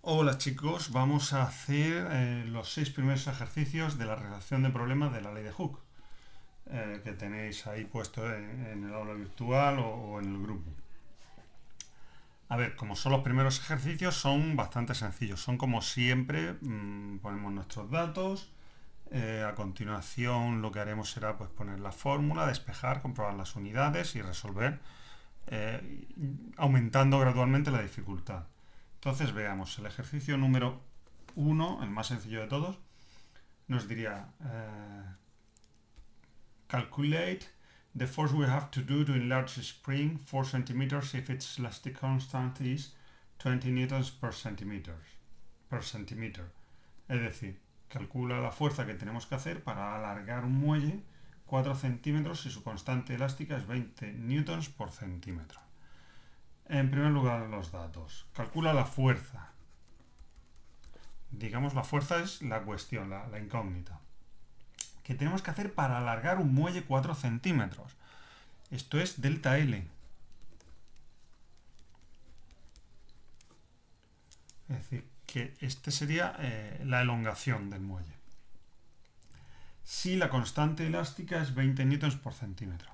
Hola chicos, vamos a hacer los 6 primeros ejercicios de la redacción de problemas de la ley de Hooke, que tenéis ahí puesto en el aula virtual o en el grupo. A ver, como son los primeros ejercicios, son bastante sencillos. Son como siempre, ponemos nuestros datos. A continuación lo que haremos será pues, poner la fórmula, despejar, comprobar las unidades y resolver, aumentando gradualmente la dificultad. Entonces veamos, el ejercicio número 1, el más sencillo de todos, nos diría calculate the force we have to do to enlarge a spring 4 centimeters if its elastic constant is 20 newtons per centimeter. Es decir, calcula la fuerza que tenemos que hacer para alargar un muelle 4 centímetros si su constante elástica es 20 newtons por centímetro. En primer lugar, los datos. Calcula la fuerza. Digamos, la fuerza es la cuestión, la incógnita. ¿Qué tenemos que hacer para alargar un muelle 4 centímetros? Esto es delta L. Es decir, que este sería la elongación del muelle. Si la constante elástica es 20 newtons por centímetro.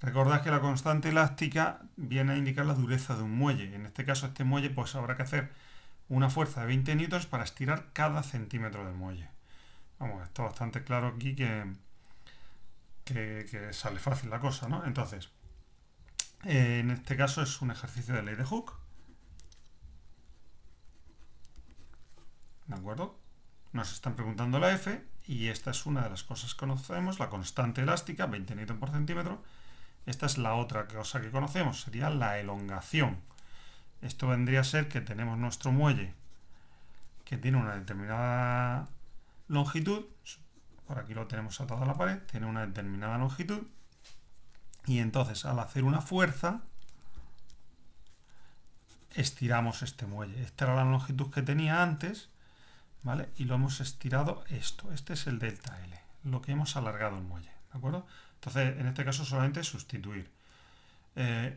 Recordad que la constante elástica viene a indicar la dureza de un muelle. En este caso, este muelle pues habrá que hacer una fuerza de 20 newtons para estirar cada centímetro del muelle. Vamos, está bastante claro aquí que sale fácil la cosa, ¿no? Entonces, en este caso es un ejercicio de ley de Hooke. ¿De acuerdo? Nos están preguntando la F y esta es una de las cosas que conocemos, la constante elástica, 20 newton por centímetro. Esta es la otra cosa que conocemos, sería la elongación. Esto vendría a ser que tenemos nuestro muelle que tiene una determinada longitud, por aquí lo tenemos atado a la pared, tiene una determinada longitud, y entonces al hacer una fuerza estiramos este muelle. Esta era la longitud que tenía antes, ¿vale? Y lo hemos estirado esto. Este es el delta L, lo que hemos alargado el muelle, ¿de acuerdo? Entonces, en este caso solamente sustituir.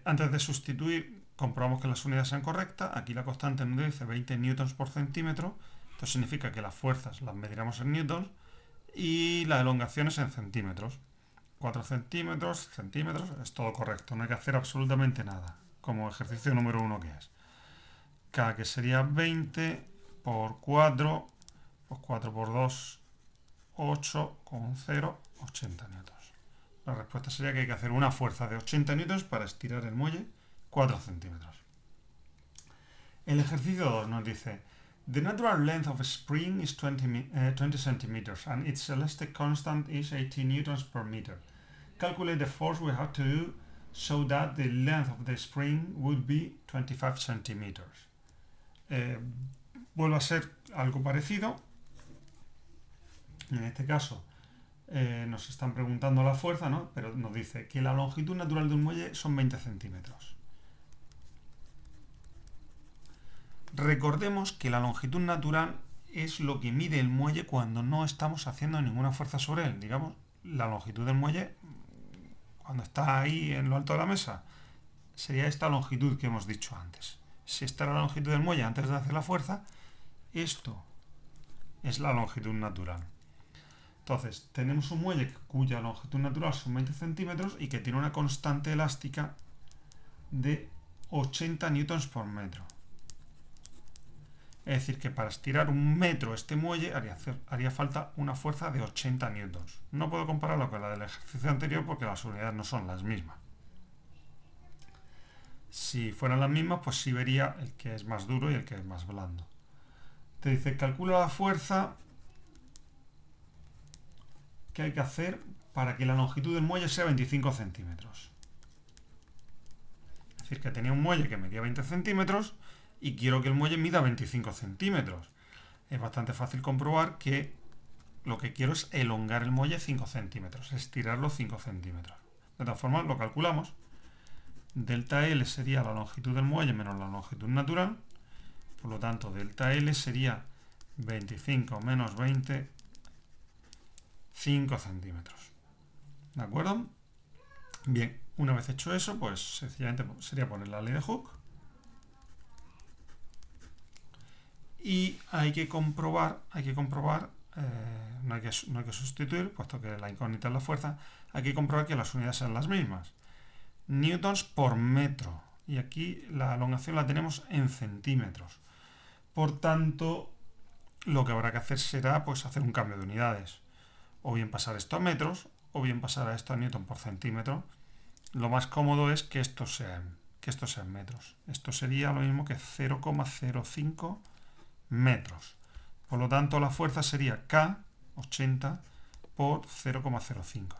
Antes de sustituir, comprobamos que las unidades sean correctas. Aquí la constante nos dice 20 newtons por centímetro. Esto significa que las fuerzas las mediremos en newtons y la elongación es en centímetros. 4 centímetros, es todo correcto. No hay que hacer absolutamente nada, como ejercicio número 1 que es. K, que sería 20 por 4, pues 4 por 2, 8, con 0, 80 newtons. La respuesta sería que hay que hacer una fuerza de 80 newtons para estirar el muelle 4 centímetros. El ejercicio 2 nos dice: the natural length of a spring is 20 centimeters and its elastic constant is 80 newtons per meter. Calculate the force we have to do so that the length of the spring would be 25 centimeters. Vuelve a ser algo parecido. En este caso, nos están preguntando la fuerza, ¿no? Pero nos dice que la longitud natural de un muelle son 20 centímetros. Recordemos que la longitud natural es lo que mide el muelle cuando no estamos haciendo ninguna fuerza sobre él. Digamos, la longitud del muelle, cuando está ahí en lo alto de la mesa, sería esta longitud que hemos dicho antes. Si esta era la longitud del muelle antes de hacer la fuerza, esto es la longitud natural. Entonces, tenemos un muelle cuya longitud natural son 20 centímetros y que tiene una constante elástica de 80 newtons por metro. Es decir, que para estirar un metro este muelle haría falta una fuerza de 80 newtons. No puedo compararlo con la del ejercicio anterior porque las unidades no son las mismas. Si fueran las mismas, pues sí vería el que es más duro y el que es más blando. Te dice, calcula la fuerza que hay que hacer para que la longitud del muelle sea 25 centímetros. Es decir, que tenía un muelle que medía 20 centímetros y quiero que el muelle mida 25 centímetros. Es bastante fácil comprobar que lo que quiero es elongar el muelle 5 centímetros, estirarlo 5 centímetros. De todas formas, lo calculamos. Delta L sería la longitud del muelle menos la longitud natural. Por lo tanto, delta L sería 25 menos 20, 5 centímetros. ¿De acuerdo? Bien, una vez hecho eso, pues sencillamente sería poner la ley de Hooke. y hay que comprobar, no hay que sustituir, puesto que la incógnita es la fuerza, hay que comprobar que las unidades sean las mismas. Newtons por metro, y aquí la elongación la tenemos en centímetros. Por tanto, lo que habrá que hacer será pues hacer un cambio de unidades. O bien pasar esto a metros, o bien pasar a esto a newton por centímetro. Lo más cómodo es que esto sea en metros. Esto sería lo mismo que 0,05 metros. Por lo tanto, la fuerza sería K, 80, por 0,05.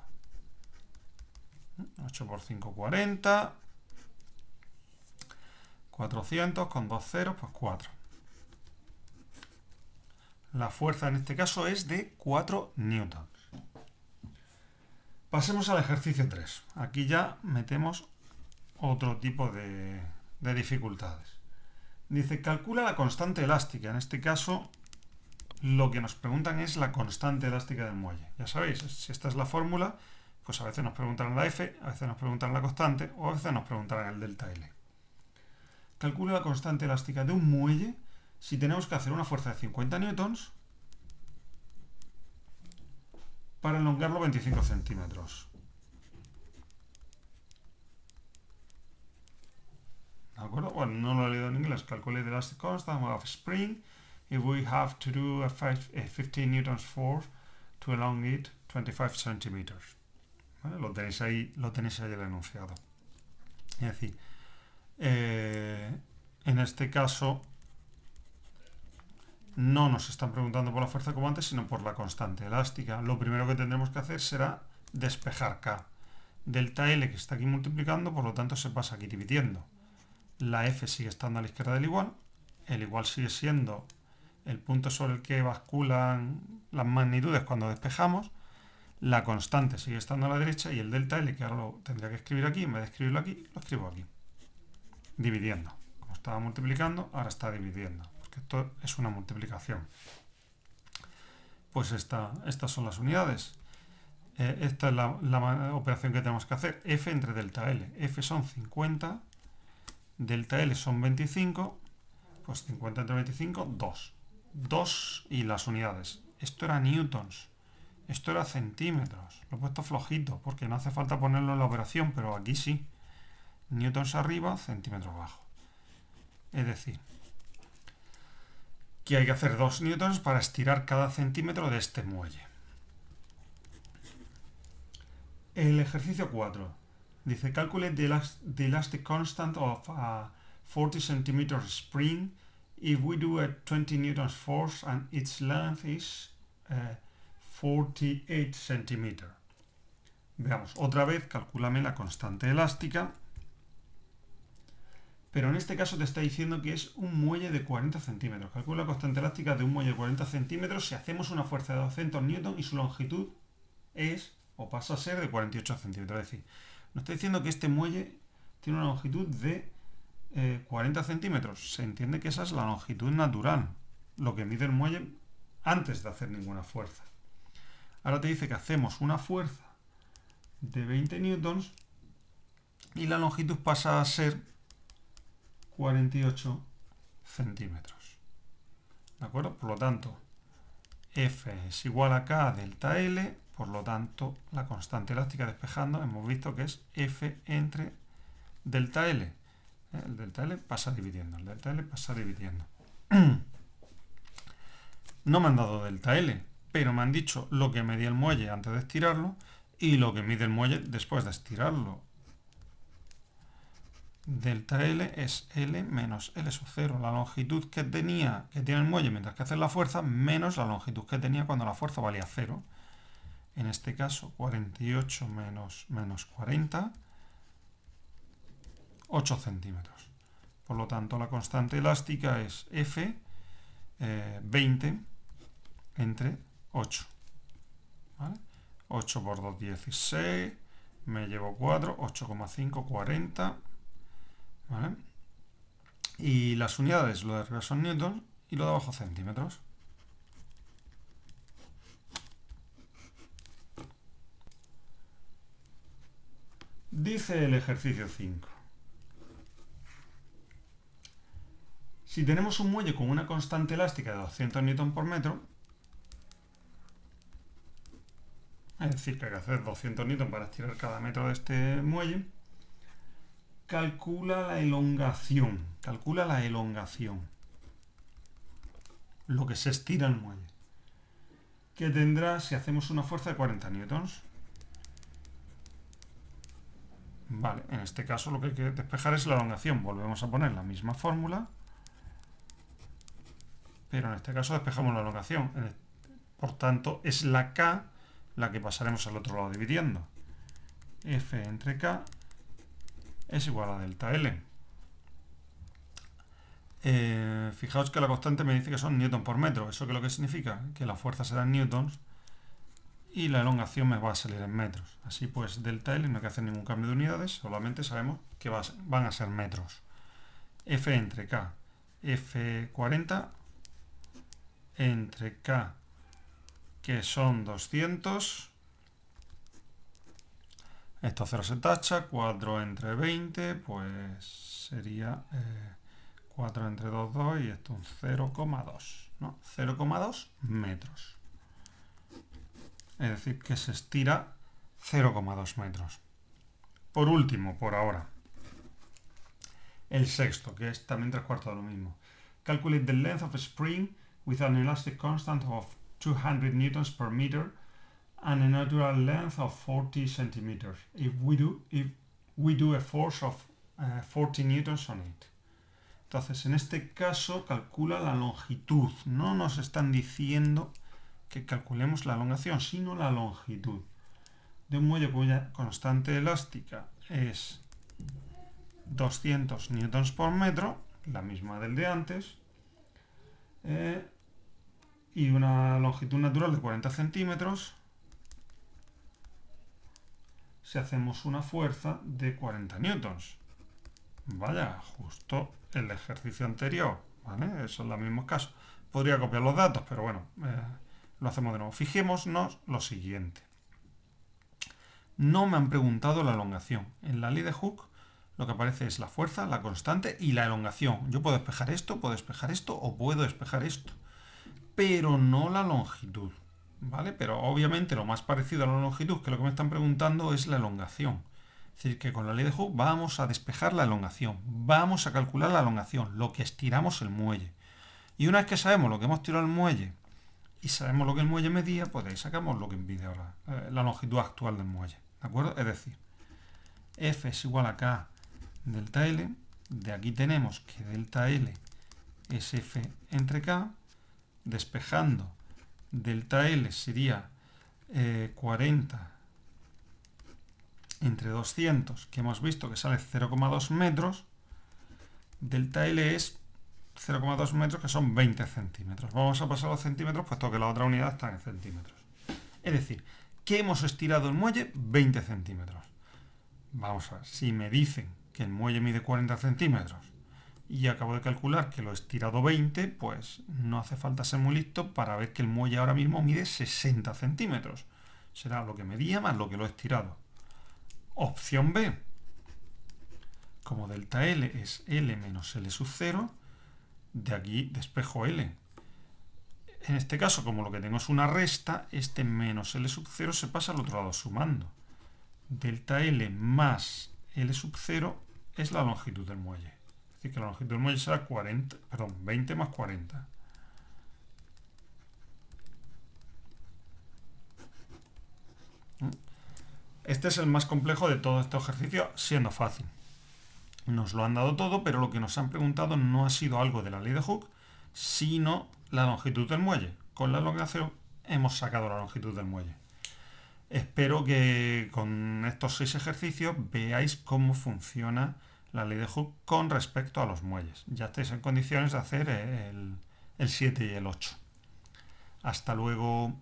8 por 5, 40. 400 con 2 ceros, pues 4. La fuerza en este caso es de 4 newtons. Pasemos al ejercicio 3. Aquí ya metemos otro tipo de dificultades. Dice, calcula la constante elástica. En este caso, lo que nos preguntan es la constante elástica del muelle. Ya sabéis, si esta es la fórmula, pues a veces nos preguntan la F, a veces nos preguntan la constante, o a veces nos preguntan el delta L. Calcula la constante elástica de un muelle si tenemos que hacer una fuerza de 50 newtons para elongarlo 25 centímetros. ¿De acuerdo? Bueno, no lo he leído en inglés. Calculate the elastic constant of spring if we have to do a 15 newtons force to elong it 25 centimeters. ¿Vale? Lo tenéis ahí el enunciado. Es decir, en este caso no nos están preguntando por la fuerza como antes, sino por la constante elástica. Lo primero que tendremos que hacer será despejar K. Delta L, que está aquí multiplicando, por lo tanto se pasa aquí dividiendo. La F sigue estando a la izquierda del igual. El igual sigue siendo el punto sobre el que basculan las magnitudes cuando despejamos. La constante sigue estando a la derecha y el delta L, que ahora lo tendría que escribir aquí, en vez de escribirlo aquí, lo escribo aquí. Dividiendo. Como estaba multiplicando, ahora está dividiendo. Porque esto es una multiplicación. Pues estas son las unidades. Esta es la operación que tenemos que hacer. F entre delta L. F son 50. Delta L son 25. Pues 50 entre 25, 2. 2 y las unidades. Esto era newtons. Esto era centímetros. Lo he puesto flojito porque no hace falta ponerlo en la operación, pero aquí sí. Newtons arriba, centímetros abajo. Es decir, que hay que hacer 2 newtons para estirar cada centímetro de este muelle. El ejercicio 4 dice, calculate the elastic constant of a 40 cm spring if we do a 20 newtons force and its length is 48 cm. Veamos, otra vez, calcúlame la constante elástica. Pero en este caso te está diciendo que es un muelle de 40 centímetros. Calcula la constante elástica de un muelle de 40 centímetros si hacemos una fuerza de 200 newton y su longitud es, o pasa a ser, de 48 centímetros. Es decir, nos está diciendo que este muelle tiene una longitud de 40 centímetros. Se entiende que esa es la longitud natural, lo que mide el muelle antes de hacer ninguna fuerza. Ahora te dice que hacemos una fuerza de 20 newtons y la longitud pasa a ser 48 centímetros. ¿De acuerdo? Por lo tanto, F es igual a K delta L, por lo tanto, la constante elástica despejando hemos visto que es F entre delta L. El delta L pasa dividiendo, el delta L pasa dividiendo. No me han dado delta L, pero me han dicho lo que medía el muelle antes de estirarlo y lo que mide el muelle después de estirarlo. Delta L es L menos L sub 0. La longitud que tiene el muelle mientras que hace la fuerza menos la longitud que tenía cuando la fuerza valía 0. En este caso, 48 menos 40, 8 centímetros. Por lo tanto, la constante elástica es F 20 entre 8. ¿Vale? 8 por 2, 16. Me llevo 4, 8,5, 40. ¿Vale? Y las unidades, lo de arriba son newtons y lo de abajo centímetros. Dice el ejercicio 5. Si tenemos un muelle con una constante elástica de 200 Newton por metro, es decir, que hay que hacer 200 Newton para estirar cada metro de este muelle, calcula la elongación. Calcula la elongación. Lo que se estira el muelle. Que tendrá si hacemos una fuerza de 40 newtons. Vale, en este caso lo que hay que despejar es la elongación. Volvemos a poner la misma fórmula. Pero en este caso despejamos la elongación. Por tanto, es la K la que pasaremos al otro lado dividiendo. F entre K es igual a delta L. Fijaos que la constante me dice que son newton por metro. ¿Eso qué es lo que significa? Que la fuerza será en newtons y la elongación me va a salir en metros. Así pues, delta L no hay que hacer ningún cambio de unidades, solamente sabemos que van a ser metros. F entre K, F40 entre K, que son 200. Esto 0 se tacha, 4 entre 20, pues sería 4 entre 2, 2, y esto un 0,2, ¿no? 0,2 metros. Es decir, que se estira 0,2 metros. Por último, por ahora, el sexto, que es también 3/4 de lo mismo. Calculate the length of a spring with an elastic constant of 200 newtons per meter and a natural length of 40 centimeters if we do a force of 40 newtons on it. Entonces, en este caso, calcula la longitud. No nos están diciendo que calculemos la elongación, sino la longitud de un muelle cuya constante elástica es 200 newtons por metro, la misma del de antes, y una longitud natural de 40 centímetros, si hacemos una fuerza de 40 newtons. Vaya, justo el ejercicio anterior, ¿vale? Son los mismos casos. Podría copiar los datos, pero bueno, lo hacemos de nuevo. Fijémonos lo siguiente. No me han preguntado la elongación. En la ley de Hooke lo que aparece es la fuerza, la constante y la elongación. Yo puedo despejar esto o puedo despejar esto, pero no la longitud, ¿vale? Pero obviamente lo más parecido a la longitud, que lo que me están preguntando, es la elongación. Es decir, que con la ley de Hooke vamos a despejar la elongación, vamos a calcular la elongación, lo que estiramos el muelle. Y una vez que sabemos lo que hemos tirado el muelle y sabemos lo que el muelle medía, pues de ahí sacamos lo que mide ahora, la longitud actual del muelle, ¿de acuerdo? Es decir, F es igual a K delta L. De aquí tenemos que delta L es F entre K. Despejando, delta L sería 40 entre 200, que hemos visto que sale 0,2 metros. Delta L es 0,2 metros, que son 20 centímetros. Vamos a pasar a los centímetros, puesto que la otra unidad está en centímetros. Es decir, que hemos estirado el muelle 20 centímetros. Vamos a ver, si me dicen que el muelle mide 40 centímetros y acabo de calcular que lo he estirado 20, pues no hace falta ser muy listo para ver que el muelle ahora mismo mide 60 centímetros. Será lo que medía más lo que lo he estirado. Opción B. Como delta L es L menos L sub 0, de aquí despejo L. En este caso, como lo que tengo es una resta, este menos L sub 0 se pasa al otro lado sumando. Delta L más L sub 0 es la longitud del muelle. Es decir, que la longitud del muelle será 20 más 40. Este es el más complejo de todo este ejercicio, siendo fácil. Nos lo han dado todo, pero lo que nos han preguntado no ha sido algo de la ley de Hooke, sino la longitud del muelle. Con la elongación hemos sacado la longitud del muelle. Espero que con estos 6 ejercicios veáis cómo funciona la ley de Hooke con respecto a los muelles. Ya estáis en condiciones de hacer el 7 y el 8. Hasta luego.